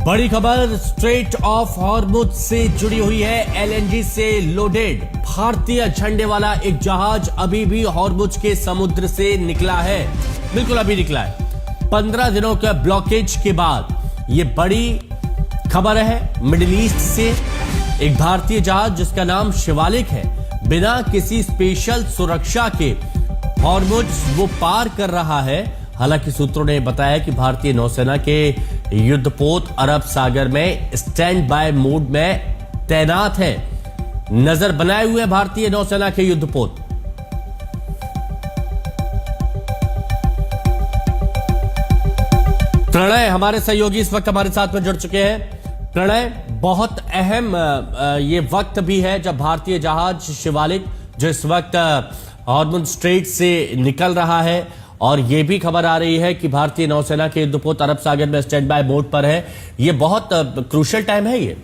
बड़ी खबर straight of Hormuz से जुड़ी हुई है। एलएनजी से लोडेड भारतीय झंडे वाला एक जहाज अभी भी हॉर्मुज के समुद्र से निकला है। बिल्कुल अभी निकला है। 15 दिनों के ब्लॉकेज के बाद ये बड़ी खबर है। मिडिल ईस्ट से एक भारतीय जहाज जिसका नाम शिवालिक है, बिना किसी स्पेशल सुरक्षा के हॉर्मुज वो पार कर रहा है। हालांकि सूत्रों ने बताया कि भारतीय नौसेना के युद्धपोत अरब सागर में स्टैंड बाय मोड में तैनात है। नजर बनाए हुए भारतीय नौसेना के युद्धपोत। प्रणय हमारे सहयोगी इस वक्त हमारे साथ में जुड़ चुके हैं। प्रणय, बहुत अहम ये वक्त भी है जब भारतीय जहाज शिवालिक जो इस वक्त हॉर्मुज स्ट्रेट से निकल रहा है, और यह भी खबर आ रही है कि भारतीय नौसेना के युद्धपोत अरब सागर में स्टैंड बाय मोड पर है। यह बहुत क्रूशियल टाइम है। ये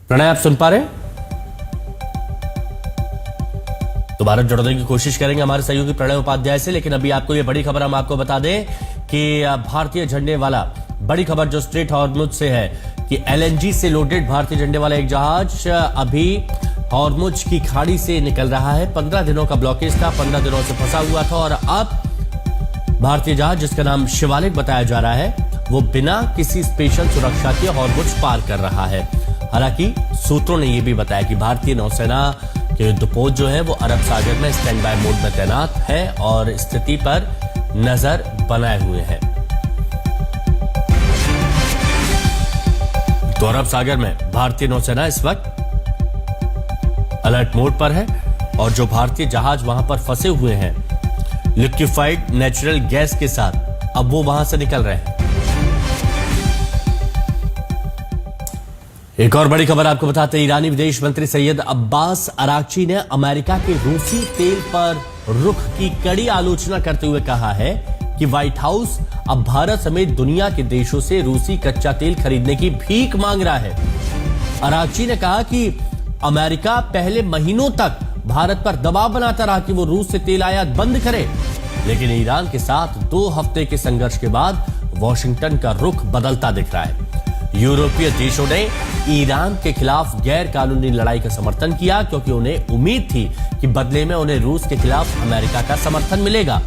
प्रणय, आप सुन पा रहे हैं? दोबारा जोड़ने की कोशिश करेंगे हमारे सहयोगी प्रणय उपाध्याय से, लेकिन अभी आपको यह बड़ी खबर हम आपको बता दें कि भारतीय झंडे वाला बड़ी खबर जो स्ट्रेट हॉर्मुज से है कि एलएनजी से लोडेड भारतीय झंडे वाला एक जहाज अभी हॉर्मुज की खाड़ी से निकल रहा है। 15 दिनों का ब्लॉकेज था, 15 दिनों से फंसा हुआ था, और अब भारतीय जहाज जिसका नाम शिवालिक बताया जा रहा है वो बिना किसी स्पेशल सुरक्षा के हॉर्मुज पार कर रहा है। हालांकि सूत्रों ने यह भी बताया कि भारतीय नौसेना के युद्धपोत जो है वो अरब सागर में स्टैंड बाय मोड में तैनात है और स्थिति पर नजर बनाए हुए हैं। तो अरब सागर में भारतीय नौसेना इस वक्त अलर्ट मोड पर है, और जो भारतीय जहाज वहां पर फंसे हुए हैं लिक्विफाइड नेचुरल गैस के साथ, अब वो वहां से निकल रहे हैं। एक और बड़ी खबर आपको बताते हैं। ईरानी विदेश मंत्री सैयद अब्बास अराक्ची ने अमेरिका के रूसी तेल पर रुख की कड़ी आलोचना करते हुए कहा है कि व्हाइट हाउस अब भारत समेत दुनिया के देशों से रूसी कच्चा तेल खरीदने की भीख मांग रहा है। अराक्ची ने कहा कि अमेरिका पहले महीनों तक भारत पर दबाव बनाता रहा कि वो रूस से तेल आयात बंद करे, लेकिन ईरान के साथ 2 हफ्ते के संघर्ष के बाद वॉशिंगटन का रुख बदलता दिख रहा है। यूरोपीय देशों ने ईरान के खिलाफ गैर कानूनी लड़ाई का समर्थन किया क्योंकि उन्हें उम्मीद थी कि बदले में उन्हें रूस के खिलाफ अमेरिका का समर्थन मिलेगा।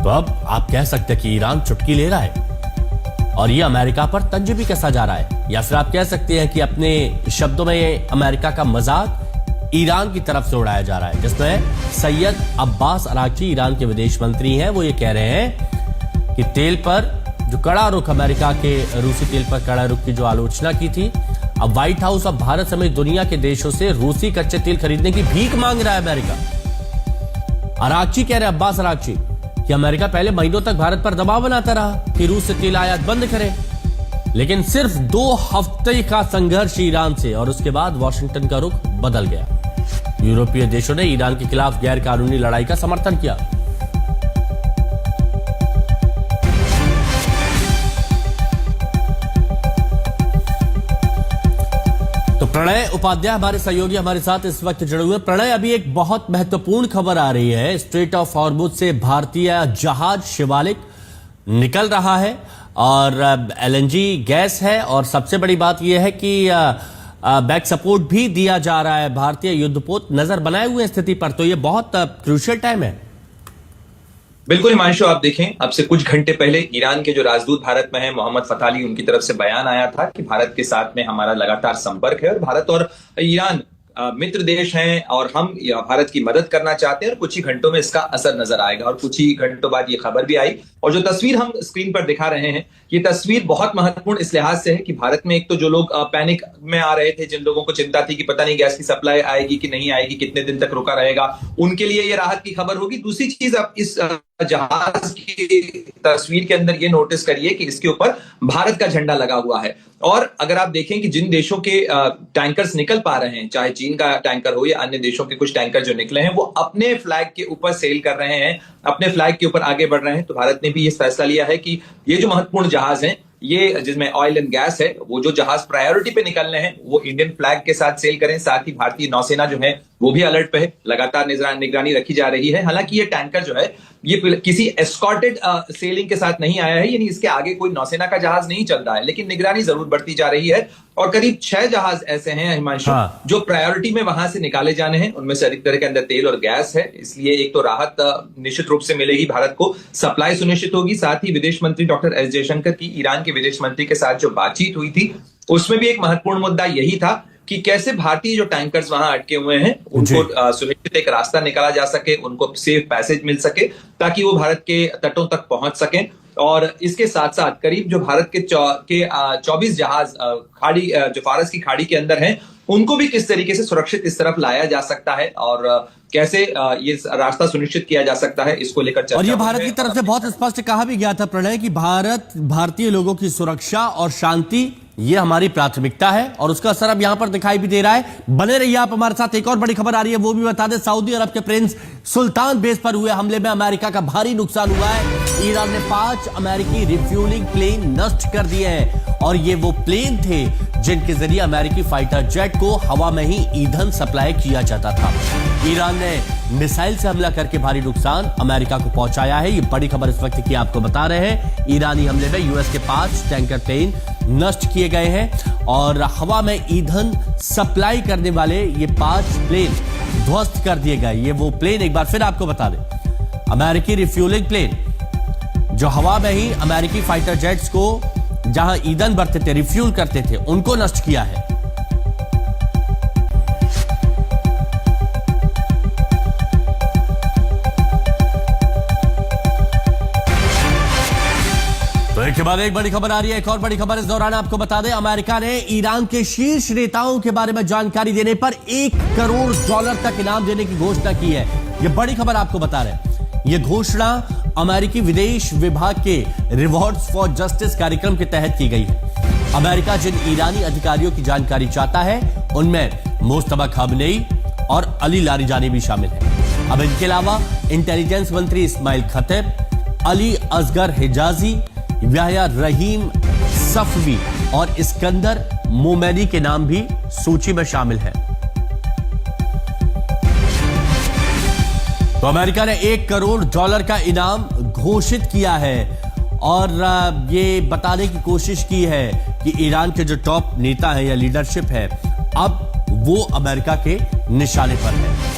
तो अब आप कह सकते हैं कि ईरान चुटकी ले रहा है और ये अमेरिका पर तंज भी कसा जा रहा है, या फिर आप कह सकते हैं कि अपने शब्दों में अमेरिका का मजाक ईरान की तरफ से उड़ाया जा रहा है, जिसमें सैयद अब्बास अराक्ची ईरान के विदेश मंत्री हैं। वो ये कह रहे हैं कि तेल पर जो कड़ा रुख, अमेरिका के रूसी तेल पर कड़ा रुख की जो आलोचना की थी, अब व्हाइट हाउस अब भारत समेत दुनिया के देशों से रूसी कच्चे तेल खरीदने की भीख मांग रहा है अमेरिका। अराक्ची कह रहे हैं, अब्बास अराक्ची, कि अमेरिका पहले महीनों तक भारत पर दबाव बनाता रहा कि रूस से तेल आयात बंद करे, लेकिन सिर्फ 2 हफ्ते का संघर्ष ईरान से और उसके बाद वॉशिंगटन का रुख बदल गया। यूरोपीय देशों ने ईरान के खिलाफ गैर कानूनी लड़ाई का समर्थन किया। तो प्रणय उपाध्याय हमारे सहयोगी हमारे साथ इस वक्त जुड़े हुए। प्रणय, अभी एक बहुत महत्वपूर्ण खबर आ रही है। स्ट्रेट ऑफ हॉर्मुज से भारतीय जहाज शिवालिक निकल रहा है और एलएनजी गैस है, और सबसे बड़ी बात यह है कि बैक सपोर्ट भी दिया जा रहा है। भारतीय युद्धपोत नजर बनाए हुए स्थिति पर, तो यह बहुत क्रूशियल टाइम है। बिल्कुल हिमांशु, आप देखें, अब से कुछ घंटे पहले ईरान के जो राजदूत भारत में हैं मोहम्मद फताली, उनकी तरफ से बयान आया था कि भारत के साथ में हमारा लगातार संपर्क है और भारत और ईरान मित्र देश हैं और हम भारत की मदद करना चाहते हैं, और कुछ ही घंटों में इसका असर नजर आएगा। और कुछ ही घंटों बाद ये खबर भी आई, और जो तस्वीर हम स्क्रीन पर दिखा रहे हैं, ये तस्वीर बहुत महत्वपूर्ण इस लिहाज से है कि भारत में एक तो जो लोग पैनिक में आ रहे थे, जिन लोगों को चिंता थी कि पता नहीं गैस की सप्लाई आएगी कि नहीं आएगी, कितने दिन तक रुका रहेगा, उनके लिए ये राहत की खबर होगी। दूसरी चीज, अब इस जहाज की तस्वीर के अंदर ये नोटिस करिए कि इसके ऊपर भारत का झंडा लगा हुआ है। और अगर आप देखें कि जिन देशों के टैंकर्स निकल पा रहे हैं, चाहे चीन का टैंकर हो या अन्य देशों के कुछ टैंकर जो निकले हैं, वो अपने फ्लैग के ऊपर सेल कर रहे हैं, अपने फ्लैग के ऊपर आगे बढ़ रहे हैं। तो भारत ने भी ये फैसला लिया है कि ये जो महत्वपूर्ण जहाज हैं, ये जिसमें ऑयल एंड गैस है, वो जो जहाज प्रायोरिटी पे निकलने हैं वो इंडियन फ्लैग के साथ सेल करें। साथ ही भारतीय नौसेना जो है वो भी अलर्ट पे है, लगातार निगरानी रखी जा रही है। हालांकि ये टैंकर जो है ये किसी एस्कॉर्टेड सेलिंग के साथ नहीं आया है, यानी इसके आगे कोई नौसेना का जहाज नहीं चल रहा है, लेकिन निगरानी जरूर बढ़ती जा रही है और करीब 6 जहाज ऐसे हैं हिमांशु, जो प्रायोरिटी में वहां से निकाले जाने हैं। उनमें से अधिकतर के अंदर तेल और गैस है, इसलिए एक तो राहत निश्चित रूप से मिलेगी, भारत को सप्लाई सुनिश्चित होगी। साथ ही विदेश मंत्री डॉक्टर एस जयशंकर की ईरान के विदेश मंत्री के साथ जो बातचीत हुई थी, उसमें भी एक महत्वपूर्ण मुद्दा यही था कि कैसे भारतीय जो टैंकर्स वहां अटके हुए हैं उनको सुनिश्चित एक रास्ता निकाला जा सके, उनको सेफ पैसेज मिल सके ताकि वो भारत के तटों तक पहुंच सकें। और इसके साथ साथ करीब जो भारत के 24 जहाज खाड़ी जो फारस की खाड़ी के अंदर हैं, उनको भी किस तरीके से सुरक्षित इस तरफ लाया जा सकता है और कैसे ये रास्ता सुनिश्चित किया जा सकता है, इसको लेकर चर्चा। और ये भारत की तरफ से बहुत स्पष्ट कहा भी गया था प्रणय कि भारतीय लोगों की सुरक्षा और शांति ये हमारी प्राथमिकता है और उसका असर अब यहां पर दिखाई भी दे रहा है। बने रहिए आप हमारे साथ, एक और बड़ी खबर आ रही है, वो भी बता दें। सऊदी अरब के प्रिंस सुल्तान बेस पर हुए हमले में अमेरिका का भारी नुकसान हुआ है। ईरान ने 5 अमेरिकी रिफ्यूलिंग प्लेन नष्ट कर दिए हैं और ये वो प्लेन थे जिनके जरिए अमेरिकी फाइटर जेट को हवा में ही ईंधन सप्लाई किया जाता था। ईरान ने मिसाइल से हमला करके भारी नुकसान अमेरिका को पहुंचाया है। ये बड़ी खबर इस वक्त की आपको बता रहे हैं। ईरानी हमले में यूएस के 5 टैंकर प्लेन नष्ट किए गए हैं और हवा में ईंधन सप्लाई करने वाले ये 5 प्लेन ध्वस्त कर दिए गए। ये वो प्लेन, एक बार फिर आपको बता दें, अमेरिकी रिफ्यूलिंग प्लेन जो हवा में ही अमेरिकी फाइटर जेट्स को जहां ईंधन भरते थे, रिफ्यूल करते थे, उनको नष्ट किया है। तो एक के बाद एक बड़ी खबर आ रही है। एक और बड़ी खबर इस दौरान आपको बता दें, अमेरिका ने ईरान के शीर्ष नेताओं के बारे में जानकारी देने पर $1 करोड़ तक इनाम देने की घोषणा की है। यह बड़ी खबर आपको बता रहे हैं। यह घोषणा अमेरिकी विदेश विभाग के रिवॉर्ड्स फॉर जस्टिस कार्यक्रम के तहत की गई है। अमेरिका जिन ईरानी अधिकारियों की जानकारी चाहता है उनमें मुस्तफा खमेनी और अली लारिजानी भी शामिल है। अब इनके अलावा इंटेलिजेंस मंत्री इस्माइल खतीब, अली असगर हिजाजी, याह्या रहीम सफवी और इस्कंदर मोमेनी के नाम भी सूची में शामिल है। तो अमेरिका ने $1 करोड़ का इनाम घोषित किया है और ये बताने की कोशिश की है कि ईरान के जो टॉप नेता है या लीडरशिप है, अब वो अमेरिका के निशाने पर है।